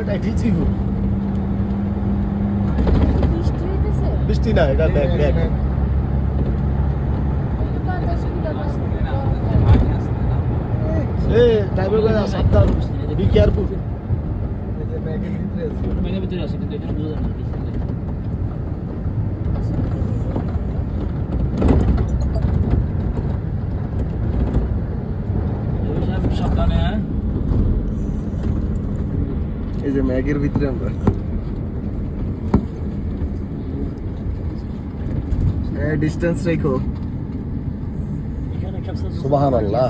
Taxi ছিল বৃষ্টি হইতেছে বৃষ্টি না এটা ব্যাগ ব্যাগ এ ড্রাইভার ভাই সাবধান বি কেয়ারফুল ব্যাগের ভিতরে আছে কিন্তু এখানে বোঝা যায় না সাবধানে হ্যাঁ এই যে ম্যাগের ভিতরে আমরা ডিস্টেন্স রাখো এখানে ক্যাপসুল সুবহানাল্লাহ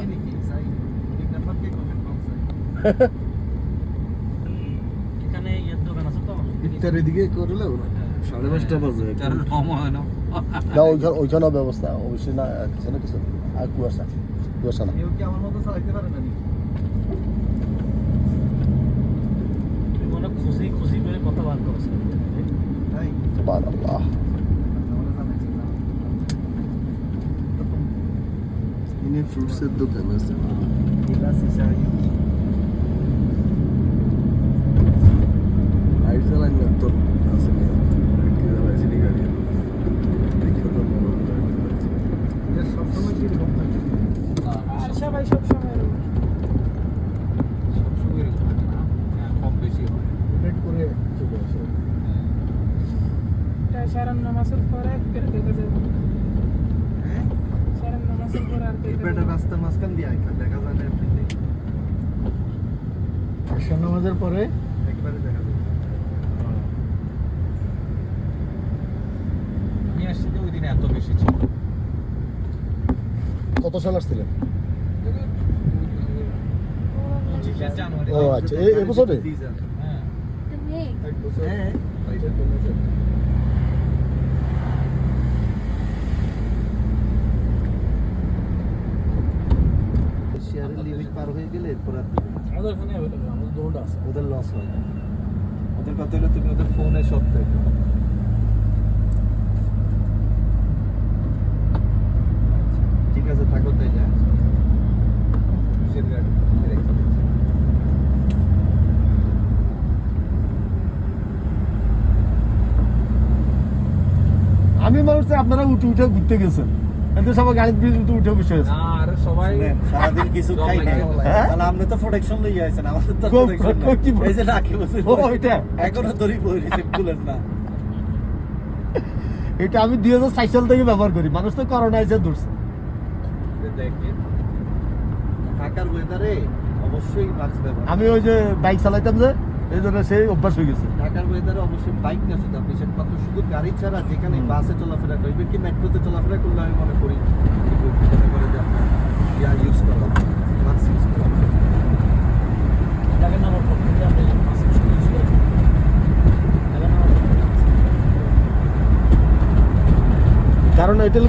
এখানে এর দোকান আছে তো ইফতারের দিকে করলে 5:30 বাজে কারণ কম হয় না না ওইখানে ব্যবস্থা অবশ্যই না কিছু না কিছু আর কুয়াশা না কেউ কি আমার মতো চালাইতে পারে না তুমি মনে খুশি খুশি করে কথা বার করছো তাই সুবহানাল্লাহ আমরা জানাইছি না ইনি ফ্রুটসের দোকান আছে গিলাস হিসাবে লাইট জ্বালান না তো আছে না কি জ্বালাইছে নি গাড়ি দেখো তো এটা সবসময় কি রকম থাকে আশা ভাই সব সময় সবসময় এরকম থাকে না কম বেশি হয় রোটেট করে চলে আসে সারান নামাজের পরে ফের দেখে যাবো হ্যাঁ সারান নামাজের পরে আর এই পেটা রাস্তার মাঝখান দিয়ে আইকা দেখা যায় না এমনিতে আশা নামাজের পরে একবারে দেখা যায় আমি আসছি যে ওই দিনে এত বেশি ছিল কত সাল আসছিলেন জানুয়ারি ও আচ্ছা এই বছরে হ্যাঁ তুমি এক বছর হ্যাঁ এটা কমেছে শেয়ারের লিমিট পার হয়ে গেলে এরপর আর দিবে না। আমাদের এখানে আমাদের দোকানটা আছে ওদের লস হয় ওদের কথা হলো তুমি ওদের ফোনে সব দেখো ঠিক আছে থাকো তাই যা কিসের গাড়ি রেখে দিচ্ছি। আমি মনে হচ্ছে আপনারা উঠে উঠে ঘুরতে গেছেন কিন্তু সবাই গাড়ির বিরুদ্ধে উঠে বসে আছে না আরে সবাই সারাদিন কিছু খাই না হ্যাঁ? তাহলে আপনি তো প্রোটেকশন লই আইছেন আমাদের তো কো- প্রোটেকশন কো- কি বল- এই যে নাকি বসে ও, ওইটা? এখনো ধরি পড়েছে খুলেন না এটা আমি 2004 সাল থেকে ব্যবহার করি মানুষ তো করোনা এসে ধরছে দেখে ঢাকার ওয়েদারে অবশ্যই মাস্ক ব্যবহার আমি ওই যে বাইক চালাইতাম যে এই জন্য সেই অভ্যাস হয়ে গেছে ঢাকার ওয়েদারে অবশ্যই বাইক না শুধু আপনি সেটা মাত্র শুধু গাড়ি ছাড়া যেখানে বাসে চলাফেরা করবে কি মেট্রোতে চলাফেরা করলে আমি মনে করি মনে করে যে আপনার ইউজ করা মাস্ক ইউজ করা এটাকে নাম্বার করতে আপনি মাসে ইউজ করেন এটাকে নাম্বার কারণ এটা